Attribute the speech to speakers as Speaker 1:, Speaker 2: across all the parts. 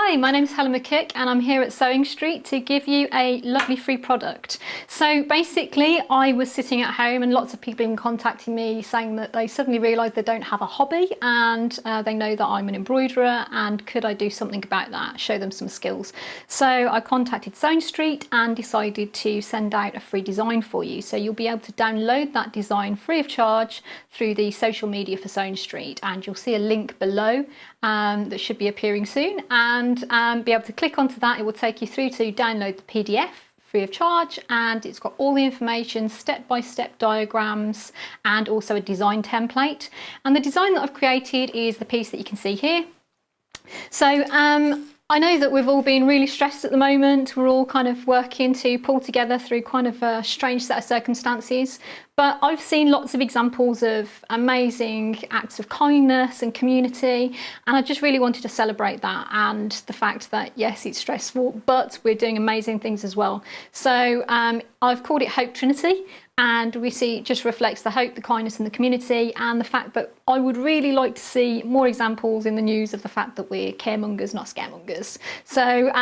Speaker 1: Hi, my name's Helen McCook and I'm here at Sewing Street to give you a lovely free product. So basically I was sitting at home and lots of people have been contacting me saying that they suddenly realise they don't have a hobby and they know that I'm an embroiderer and could I do something about that, show them some skills. So I contacted Sewing Street and decided to send out a free design for you. So you'll be able to download that design free of charge through the social media for Sewing Street, and you'll see a link below that should be appearing soon, and be able to click onto that. It will take you through to download the PDF free of charge, and it's got all the information, step-by-step diagrams, and also a design template. And the design that I've created is the piece that you can see here. So I know that we've all been really stressed at the moment. We're all kind of working to pull together through kind of a strange set of circumstances. But I've seen lots of examples of amazing acts of kindness and community, and I just really wanted to celebrate that and the fact that yes, it's stressful, but we're doing amazing things as well. So I've called it Hope Trinity, and we see it just reflects the hope, the kindness and the community, and the fact that I would really like to see more examples in the news of the fact that we're caremongers, not scaremongers. So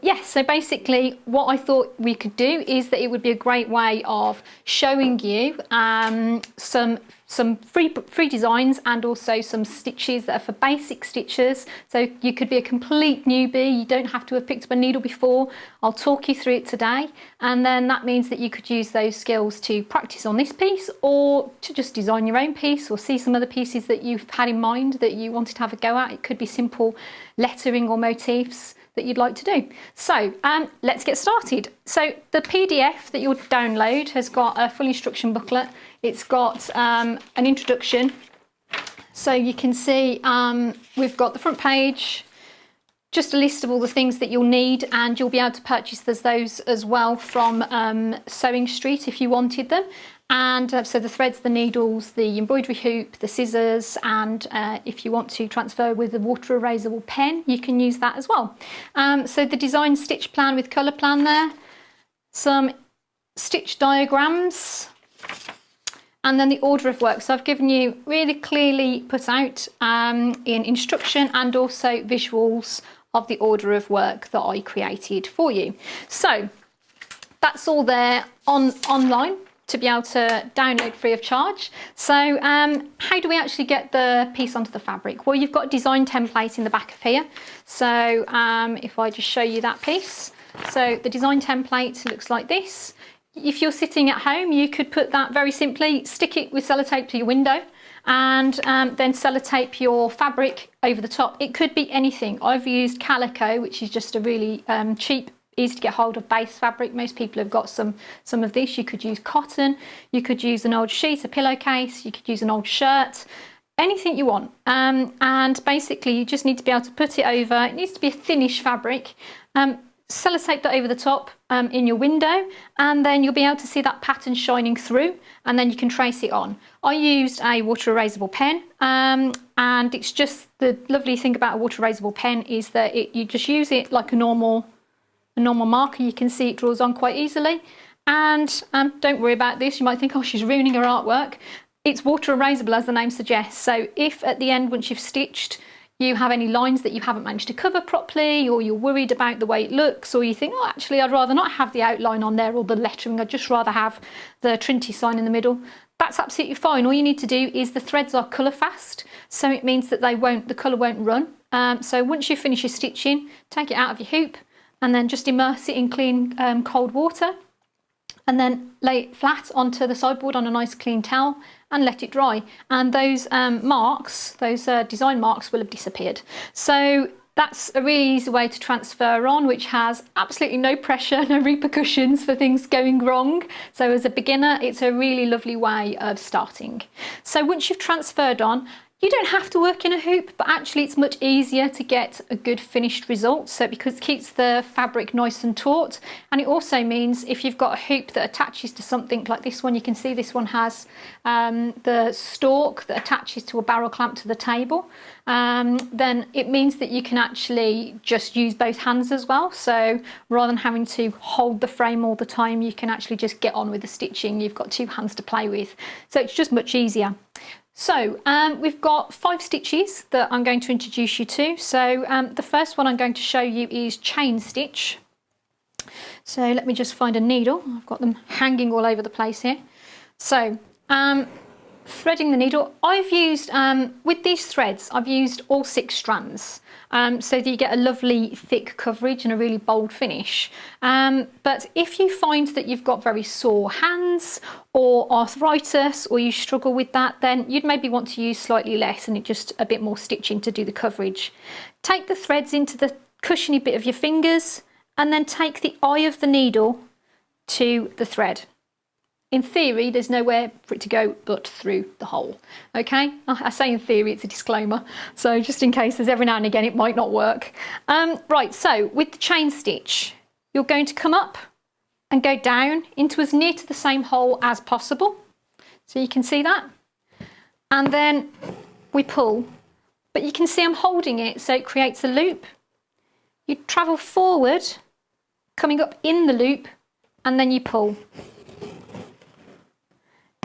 Speaker 1: yes, so basically what I thought we could do is that it would be a great way of showing you some free designs and also some stitches that are for basic stitches. So you could be a complete newbie, you don't have to have picked up a needle before. I'll talk you through it today, and then that means that you could use those skills to practice on this piece or to just design your own piece or see some other pieces that you've had in mind that you wanted to have a go at. It could be simple lettering or motifs that you'd like to do. So let's get started. So the PDF that you'll download has got a full instruction booklet. It's got an introduction. So you can see we've got the front page, just a list of all the things that you'll need, and you'll be able to purchase those as well from Sewing Street if you wanted them. And so the threads, the needles, the embroidery hoop, the scissors, and if you want to transfer with a water erasable pen, you can use that as well. So the design stitch plan with colour plan there, some stitch diagrams, and then the order of work. So I've given you really clearly put out in instruction and also visuals of the order of work that I created for you. So that's all there online to be able to download free of charge. So how do we actually get the piece onto the fabric? Well, you've got a design template in the back of here. So if I just show you that piece. So the design template looks like this. If you're sitting at home, you could put that very simply, stick it with sellotape to your window, and then sellotape your fabric over the top. It could be anything. I've used calico, which is just a really cheap, easy to get hold of base fabric. Most people have got some of this. You could use cotton, you could use an old sheet, a pillowcase, you could use an old shirt, anything you want. And basically you just need to be able to put it over. It needs to be a thinnish fabric. Sellotape that over the top in your window, and then you'll be able to see that pattern shining through, and then you can trace it on. I used a water erasable pen, and it's just the lovely thing about a water erasable pen is that you just use it like a normal marker. You can see it draws on quite easily, and don't worry about this. You might think, oh, she's ruining her artwork. It's water erasable, as the name suggests. So if at the end, once you've stitched, you have any lines that you haven't managed to cover properly, or you're worried about the way it looks, or you think, oh, actually I'd rather not have the outline on there or the lettering, I'd just rather have the Trinity sign in the middle, that's absolutely fine. All you need to do is the threads are colour fast, so it means that the colour won't run. So once you finish your stitching, take it out of your hoop and then just immerse it in clean cold water, and then lay it flat onto the sideboard on a nice clean towel and let it dry. And those marks, those design marks will have disappeared. So that's a really easy way to transfer on, which has absolutely no pressure, no repercussions for things going wrong. So as a beginner, it's a really lovely way of starting. So once you've transferred on, you don't have to work in a hoop, but actually it's much easier to get a good finished result. So because it keeps the fabric nice and taut, and it also means if you've got a hoop that attaches to something like this one, you can see this one has the stalk that attaches to a barrel clamp to the table, then it means that you can actually just use both hands as well. So rather than having to hold the frame all the time, you can actually just get on with the stitching. You've got two hands to play with. So it's just much easier. So we've got 5 stitches that I'm going to introduce you to. So the first one I'm going to show you is chain stitch. So let me just find a needle. I've got them hanging all over the place here. So threading the needle, I've used, with these threads, I've used all 6 strands. So that you get a lovely thick coverage and a really bold finish. But if you find that you've got very sore hands or arthritis, or you struggle with that, then you'd maybe want to use slightly less and just a bit more stitching to do the coverage. Take the threads into the cushiony bit of your fingers and then take the eye of the needle to the thread. In theory, there's nowhere for it to go but through the hole, okay? I say in theory, it's a disclaimer, so just in case there's every now and again it might not work. Right, so with the chain stitch, you're going to come up and go down into as near to the same hole as possible. So you can see that. And then we pull, but you can see I'm holding it so it creates a loop. You travel forward, coming up in the loop, and then you pull.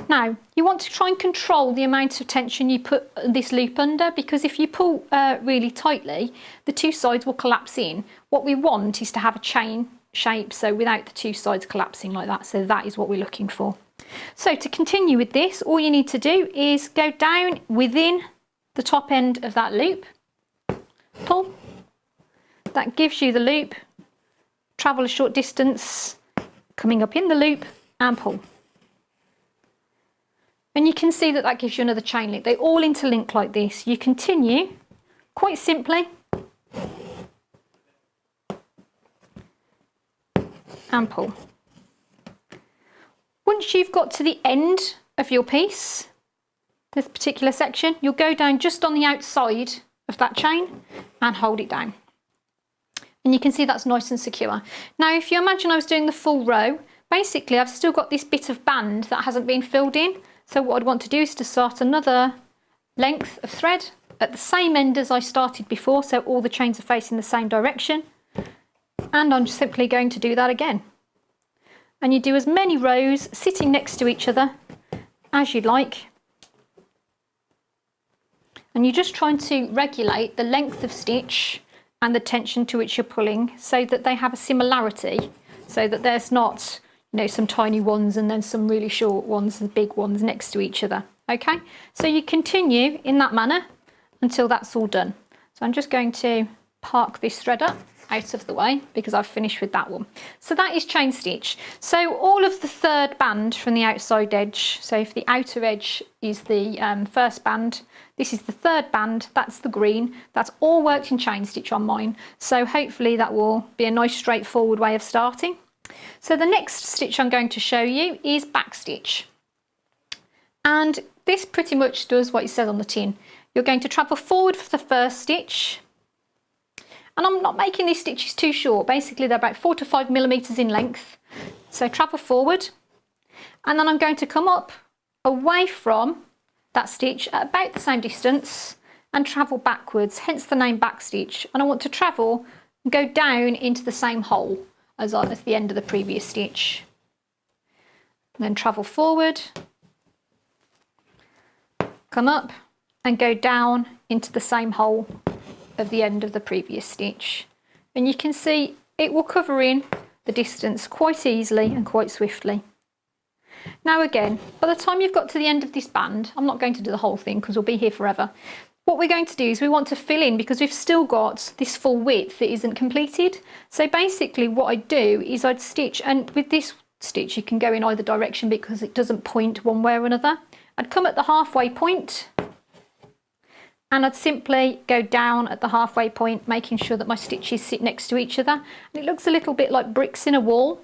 Speaker 1: Now, you want to try and control the amount of tension you put this loop under, because if you pull really tightly, the 2 sides will collapse in. What we want is to have a chain shape, so without the 2 sides collapsing like that. So that is what we're looking for. So to continue with this, all you need to do is go down within the top end of that loop, pull. That gives you the loop, travel a short distance, coming up in the loop and pull. And you can see that that gives you another chain link. They all interlink like this. You continue quite simply and pull. Once you've got to the end of your piece, this particular section, you'll go down just on the outside of that chain and hold it down. And you can see that's nice and secure. Now, if you imagine I was doing the full row, basically I've still got this bit of band that hasn't been filled in. So what I'd want to do is to start another length of thread at the same end as I started before, so all the chains are facing the same direction. And I'm simply going to do that again. And you do as many rows sitting next to each other as you'd like. And you're just trying to regulate the length of stitch and the tension to which you're pulling so that they have a similarity, so that there's not, you know, some tiny ones and then some really short ones, the big ones next to each other. Okay, so you continue in that manner until that's all done. So I'm just going to park this thread up out of the way because I've finished with that one. So that is chain stitch. So all of the third band from the outside edge, so if the outer edge is the first band, this is the third band, that's the green, that's all worked in chain stitch on mine. So hopefully that will be a nice straightforward way of starting. So the next stitch I'm going to show you is back stitch. And this pretty much does what it says on the tin. You're going to travel forward for the first stitch. And I'm not making these stitches too short. Basically, they're about 4 to 5 millimeters in length. So travel forward. And then I'm going to come up away from that stitch at about the same distance and travel backwards, hence the name back stitch. And I want to travel and go down into the same hole as the end of the previous stitch. And then travel forward, come up and go down into the same hole of the end of the previous stitch. And you can see it will cover in the distance quite easily and quite swiftly. Now again, by the time you've got to the end of this band, I'm not going to do the whole thing because we'll be here forever. What we're going to do is we want to fill in because we've still got this full width that isn't completed. So basically what I'd do is I'd stitch, and with this stitch you can go in either direction because it doesn't point one way or another. I'd come at the halfway point and I'd simply go down at the halfway point, making sure that my stitches sit next to each other. And it looks a little bit like bricks in a wall.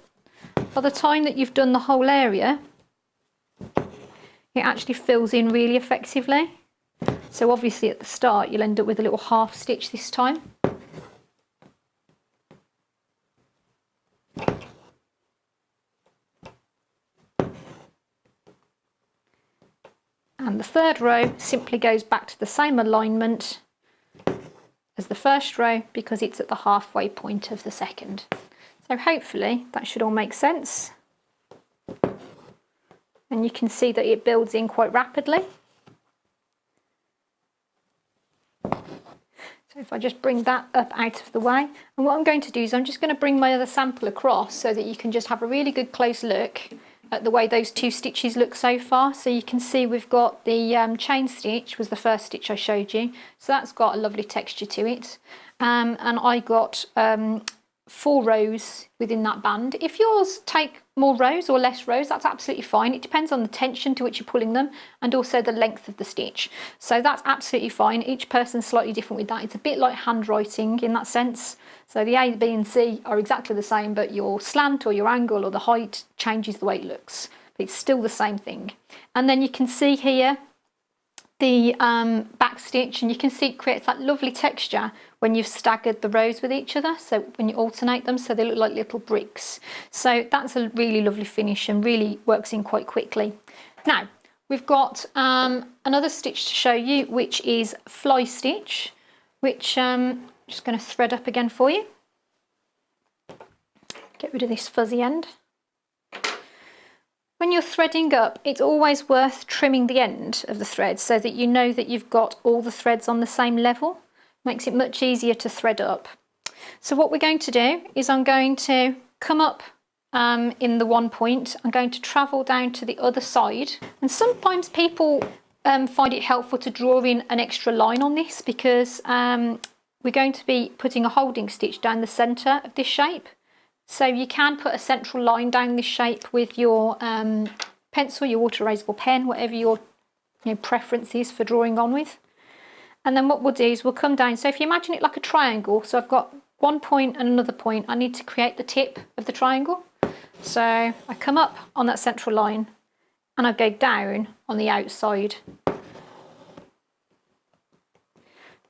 Speaker 1: By the time that you've done the whole area, it actually fills in really effectively. So obviously at the start you'll end up with a little half stitch this time. And the third row simply goes back to the same alignment as the first row because it's at the halfway point of the second. So hopefully that should all make sense. And you can see that it builds in quite rapidly. So if I just bring that up out of the way, and what I'm going to do is I'm just going to bring my other sample across so that you can just have a really good close look at the way those 2 stitches look so far. So you can see we've got the chain stitch was the first stitch I showed you, so that's got a lovely texture to it, and I got 4 rows within that band. If yours take more rows or less rows, that's absolutely fine. It depends on the tension to which you're pulling them and also the length of the stitch. So that's absolutely fine. Each person's slightly different with that. It's a bit like handwriting in that sense. So the A, B and C are exactly the same, but your slant or your angle or the height changes the way it looks. But it's still the same thing. And then you can see here the back stitch, and you can see it creates that lovely texture when you've staggered the rows with each other, so when you alternate them so they look like little bricks. So that's a really lovely finish and really works in quite quickly. Now we've got another stitch to show you, which is fly stitch, which I'm just going to thread up again for you. Get rid of this fuzzy end. When you're threading up, it's always worth trimming the end of the thread so that you know that you've got all the threads on the same level. Makes it much easier to thread up. So what we're going to do is I'm going to come up in the one point, I'm going to travel down to the other side, and sometimes people find it helpful to draw in an extra line on this because we're going to be putting a holding stitch down the centre of this shape. So you can put a central line down this shape with your pencil, your water erasable pen, whatever your preference is for drawing on with. And then what we'll do is we'll come down. So if you imagine it like a triangle, so I've got one point and another point, I need to create the tip of the triangle. So I come up on that central line and I go down on the outside.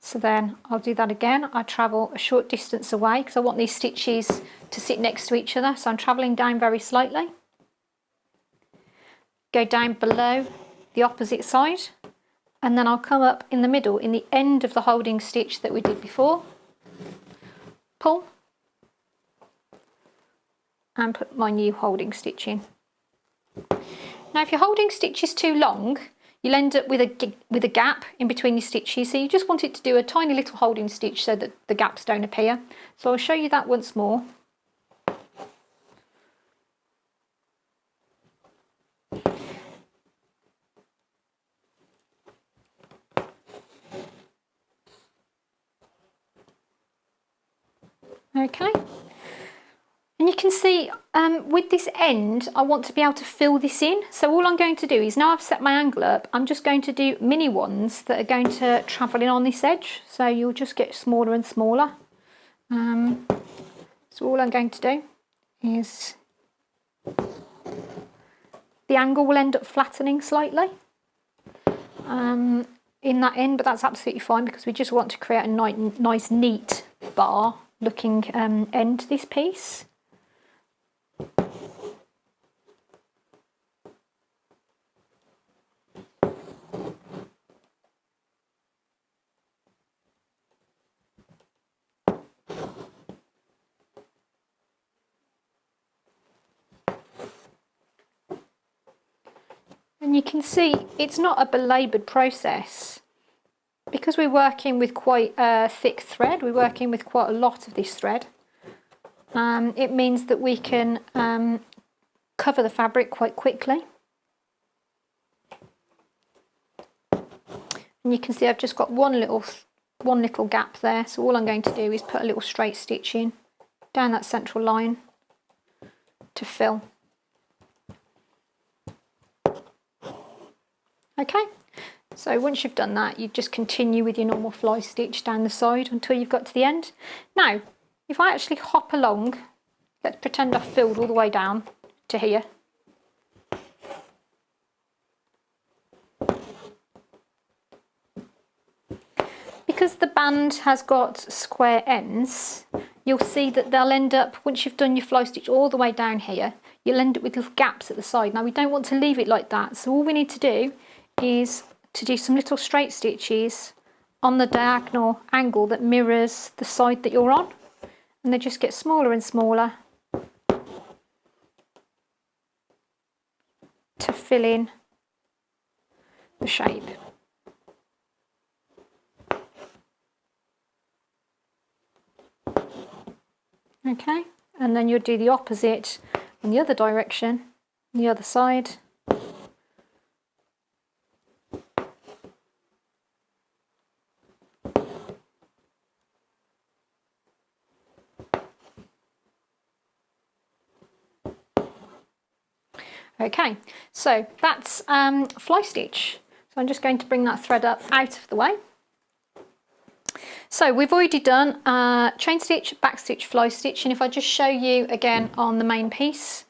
Speaker 1: So then I'll do that again. I travel a short distance away because I want these stitches to sit next to each other. So I'm travelling down very slightly. Go down below the opposite side. And then I'll come up in the middle, in the end of the holding stitch that we did before. Pull. And put my new holding stitch in. Now if your holding stitch is too long, you'll end up with a gap in between your stitches, so you just want it to do a tiny little holding stitch so that the gaps don't appear. So I'll show you that once more. Okay, and you can see with this end I want to be able to fill this in, so all I'm going to do is, now I've set my angle up, I'm just going to do mini ones that are going to travel in on this edge, so you'll just get smaller and smaller. So all I'm going to do is, the angle will end up flattening slightly in that end, but that's absolutely fine because we just want to create a nice neat bar looking end to this piece. And you can see it's not a belaboured process. Because we're working with quite a thick thread, we're working with quite a lot of this thread, it means that we can cover the fabric quite quickly. And you can see I've just got one little gap there, so all I'm going to do is put a little straight stitch in down that central line to fill. Okay. So once you've done that, you just continue with your normal fly stitch down the side until you've got to the end. Now, if I actually hop along, let's pretend I've filled all the way down to here. Because the band has got square ends, you'll see that they'll end up, once you've done your fly stitch all the way down here, you'll end up with little gaps at the side. Now we don't want to leave it like that, so all we need to do is to do some little straight stitches on the diagonal angle that mirrors the side that you're on, and they just get smaller and smaller to fill in the shape. Okay, and then you'll do the opposite in the other direction, the other side. Okay, so that's fly stitch. So I'm just going to bring that thread up out of the way. So we've already done chain stitch, back stitch, fly stitch, and if I just show you again on the main piece,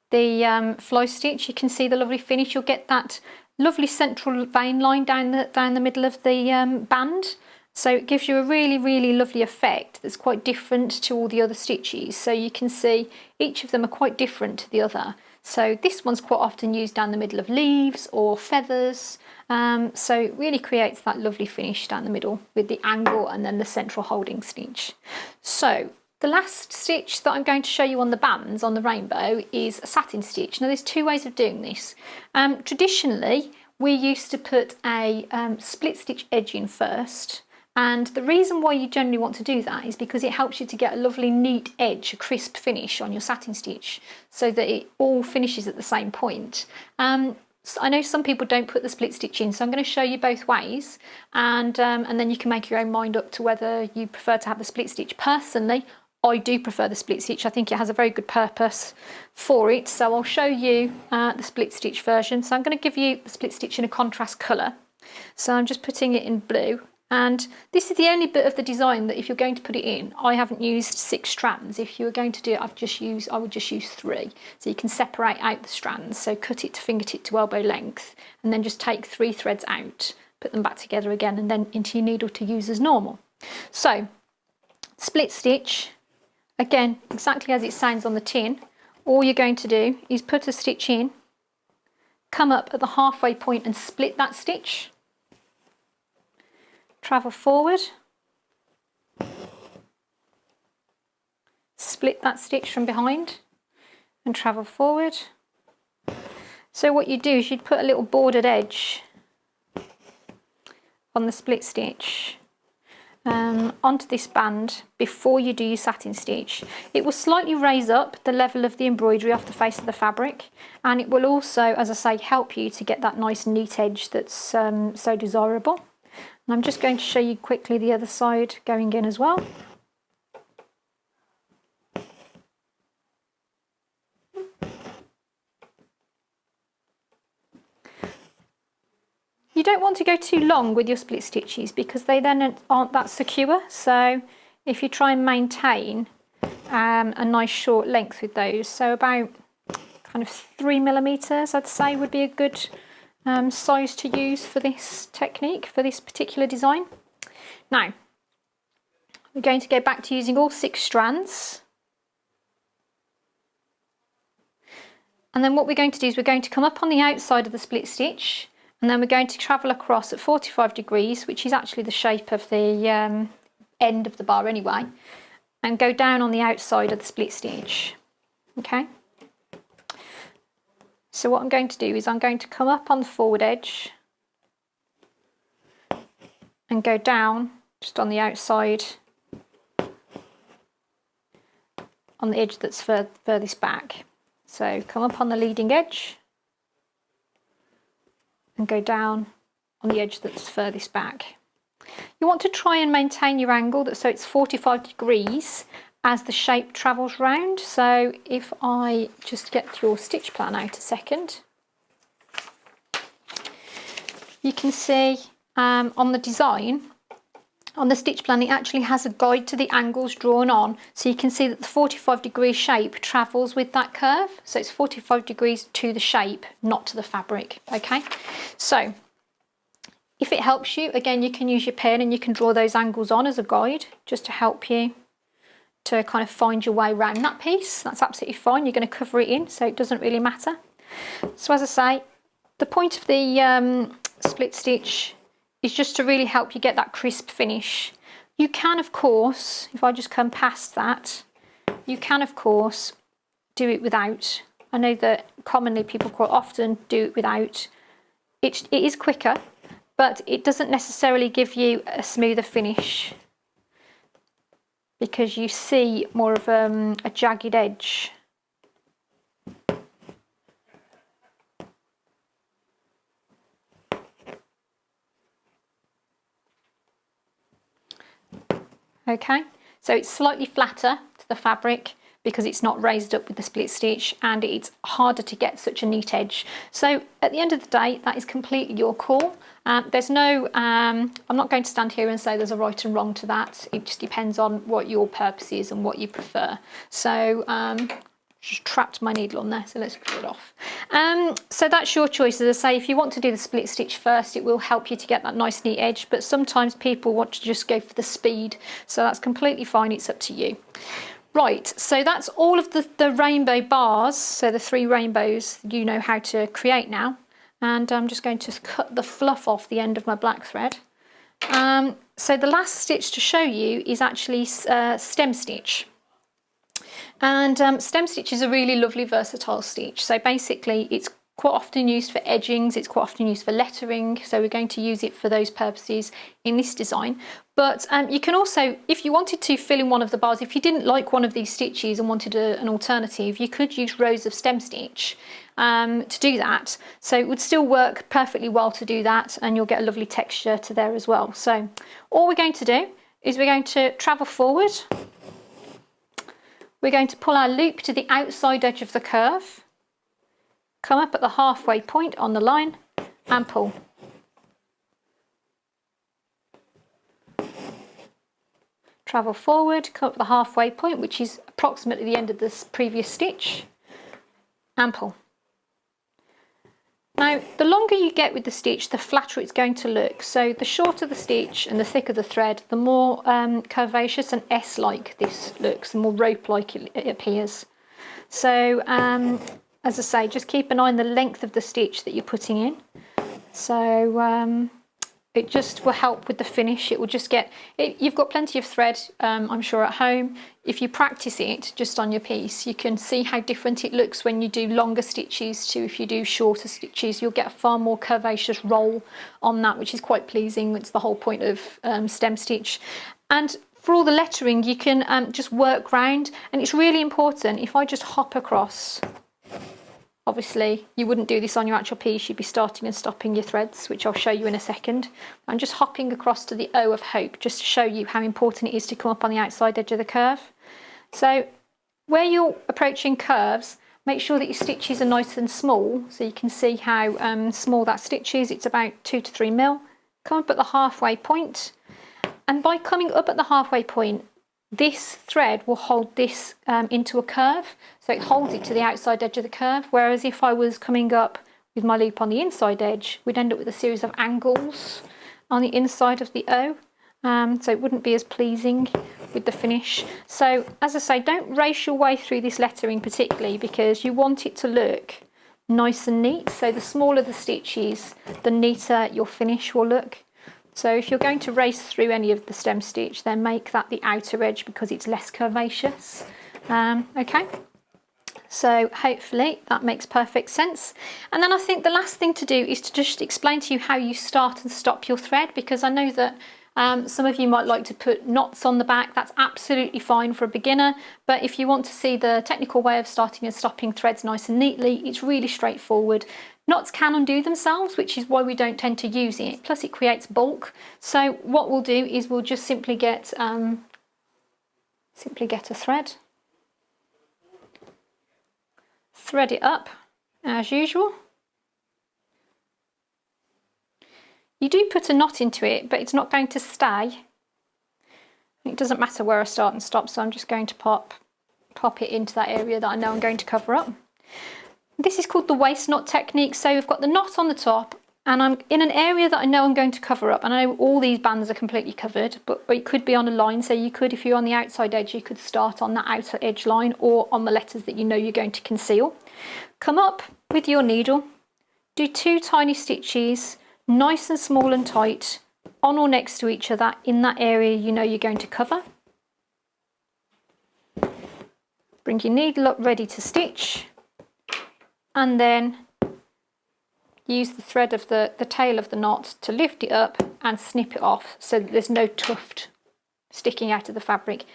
Speaker 1: the fly stitch, you can see the lovely finish. You'll get that lovely central vein line down the middle of the band. So it gives you a really, really lovely effect that's quite different to all the other stitches. So you can see each of them are quite different to the other. So this one's quite often used down the middle of leaves or feathers. So it really creates that lovely finish down the middle with the angle and then the central holding stitch. So the last stitch that I'm going to show you on the bands on the rainbow is a satin stitch. Now there's two ways of doing this. Traditionally, we used to put a split stitch edge in first. And the reason why you generally want to do that is because it helps you to get a lovely neat edge, a crisp finish on your satin stitch so that it all finishes at the same point. So I know some people don't put the split stitch in, so I'm going to show you both ways and then you can make your own mind up to whether you prefer to have the split stitch. Personally, I do prefer the split stitch. I think it has a very good purpose for it, so I'll show you the split stitch version. So I'm going to give you the split stitch in a contrast colour. So I'm just putting it in blue. And this is the only bit of the design that if you're going to put it in, I haven't used 6 strands. If you were going to do it, I would just use 3. So you can separate out the strands. So cut it to fingertip to elbow length and then just take 3 threads out, put them back together again and then into your needle to use as normal. So split stitch, again, exactly as it sounds on the tin. All you're going to do is put a stitch in, come up at the halfway point and split that stitch. Travel forward, split that stitch from behind and travel forward. So what you do is you'd put a little bordered edge on the split stitch onto this band before you do your satin stitch. It will slightly raise up the level of the embroidery off the face of the fabric, and it will also, as I say, help you to get that nice neat edge that's so desirable. And I'm just going to show you quickly the other side going in as well. You don't want to go too long with your split stitches because they then aren't that secure. So if you try and maintain a nice short length with those, so about kind of 3mm I'd say would be a good size to use for this technique, for this particular design. Now, we're going to go back to using all 6 strands. And then what we're going to do is we're going to come up on the outside of the split stitch and then we're going to travel across at 45 degrees, which is actually the shape of the end of the bar anyway, and go down on the outside of the split stitch. Okay? So what I'm going to do is I'm going to come up on the forward edge and go down just on the outside on the edge that's furthest back. So come up on the leading edge and go down on the edge that's furthest back. You want to try and maintain your angle so it's 45 degrees as the shape travels round. So if I just get your stitch plan out a second, you can see on the design, on the stitch plan, it actually has a guide to the angles drawn on. So you can see that the 45-degree shape travels with that curve. So it's 45 degrees to the shape, not to the fabric, okay? So if it helps you, again, you can use your pen and you can draw those angles on as a guide just to help you to kind of find your way around that piece. That's absolutely fine. You're going to cover it in, so it doesn't really matter. So as I say, the point of the split stitch is just to really help you get that crisp finish. You can, of course, if I just come past that, you can, of course, do it without. I know that commonly people quite often do it without. It is quicker, but it doesn't necessarily give you a smoother finish, because you see more of a jagged edge. Okay, so it's slightly flatter to the fabric because it's not raised up with the split stitch, and it's harder to get such a neat edge. So at the end of the day, that is completely your call. There's no, I'm not going to stand here and say there's a right and wrong to that. It just depends on what your purpose is and what you prefer. So just trapped my needle on there, so let's pull it off. So that's your choice. As I say, if you want to do the split stitch first, it will help you to get that nice neat edge, but sometimes people want to just go for the speed, so that's completely fine. It's up to you. Right, so that's all of the rainbow bars, so the 3 rainbows you know how to create now. And I'm just going to cut the fluff off the end of my black thread. So the last stitch to show you is actually stem stitch. And stem stitch is a really lovely versatile stitch. So basically it's quite often used for edgings, it's quite often used for lettering, so we're going to use it for those purposes in this design. But you can also, if you wanted to fill in one of the bars, if you didn't like one of these stitches and wanted an alternative, you could use rows of stem stitch to do that. So it would still work perfectly well to do that, and you'll get a lovely texture to there as well. So all we're going to do is we're going to travel forward. We're going to pull our loop to the outside edge of the curve, come up at the halfway point on the line and pull. Travel forward, come up the halfway point, which is approximately the end of this previous stitch, and pull. Now, the longer you get with the stitch, the flatter it's going to look. So the shorter the stitch and the thicker the thread, the more curvaceous and S-like this looks, the more rope-like it appears. So, as I say, just keep an eye on the length of the stitch that you're putting in. So it just will help with the finish. It will just get, you've got plenty of thread, I'm sure, at home. If you practice it just on your piece, you can see how different it looks when you do longer stitches to if you do shorter stitches. You'll get a far more curvaceous roll on that, which is quite pleasing. It's the whole point of stem stitch. And for all the lettering, you can just work round, and it's really important. If I just hop across, obviously you wouldn't do this on your actual piece, you'd be starting and stopping your threads, which I'll show you in a second. I'm just hopping across to the O of Hope just to show you how important it is to come up on the outside edge of the curve. So where you're approaching curves, make sure that your stitches are nice and small, so you can see how small that stitch is. It's about 2 to 3 mil. Come up at the halfway point, and by coming up at the halfway point, this thread will hold this into a curve, so it holds it to the outside edge of the curve, whereas if I was coming up with my loop on the inside edge, we'd end up with a series of angles on the inside of the O, so it wouldn't be as pleasing with the finish. So as I say, don't race your way through this lettering particularly, because you want it to look nice and neat. So the smaller the stitches, the neater your finish will look. So if you're going to race through any of the stem stitch, then make that the outer edge because it's less curvaceous. Okay, so hopefully that makes perfect sense. And then I think the last thing to do is to just explain to you how you start and stop your thread, because I know that some of you might like to put knots on the back. That's absolutely fine for a beginner, but if you want to see the technical way of starting and stopping threads nice and neatly, it's really straightforward. Knots can undo themselves, which is why we don't tend to use it. Plus it creates bulk. So what we'll do is we'll just simply get a thread, thread it up as usual. You do put a knot into it, but it's not going to stay. It doesn't matter where I start and stop, so I'm just going to pop it into that area that I know I'm going to cover up. This is called the waist knot technique. So we've got the knot on the top, and I'm in an area that I know I'm going to cover up. And I know all these bands are completely covered, but it could be on a line. So you could, if you're on the outside edge, you could start on that outer edge line or on the letters that you know you're going to conceal. Come up with your needle, do 2 tiny stitches, nice and small and tight, on or next to each other in that area you know you're going to cover. Bring your needle up ready to stitch, and then use the thread of the tail of the knot to lift it up and snip it off so that there's no tuft sticking out of the fabric.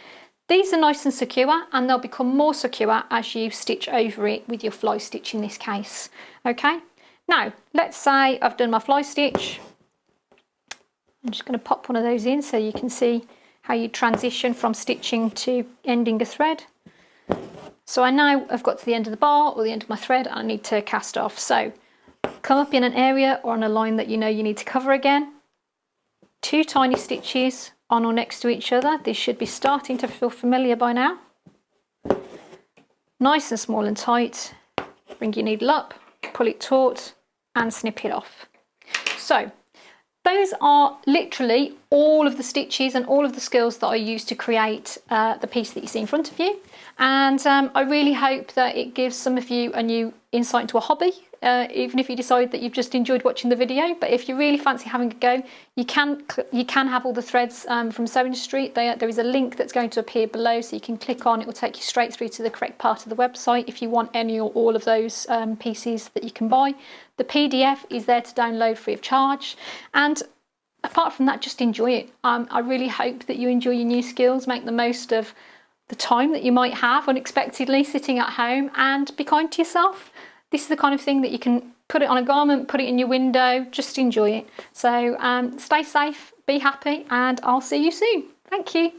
Speaker 1: These are nice and secure, and they'll become more secure as you stitch over it with your fly stitch in this case. Okay, now let's say I've done my fly stitch. I'm just going to pop one of those in so you can see how you transition from stitching to ending a thread. So I know I've got to the end of the bar or the end of my thread and I need to cast off. So come up in an area or on a line that you know you need to cover again. 2 tiny stitches on or next to each other. This should be starting to feel familiar by now. Nice and small and tight. Bring your needle up, pull it taut and snip it off. So those are literally all of the stitches and all of the skills that I used to create the piece that you see in front of you. And I really hope that it gives some of you a new insight into a hobby, even if you decide that you've just enjoyed watching the video. But if you really fancy having a go, you can have all the threads from Sewing Street. There is a link that's going to appear below, so you can click on it. Will take you straight through to the correct part of the website if you want any or all of those pieces that you can buy. The PDF is there to download free of charge, and apart from that, just enjoy it. I really hope that you enjoy your new skills, make the most of the time that you might have unexpectedly sitting at home, and be kind to yourself. This is the kind of thing that you can put it on a garment, put it in your window, just enjoy it. So stay safe, be happy, and I'll see you soon. Thank you.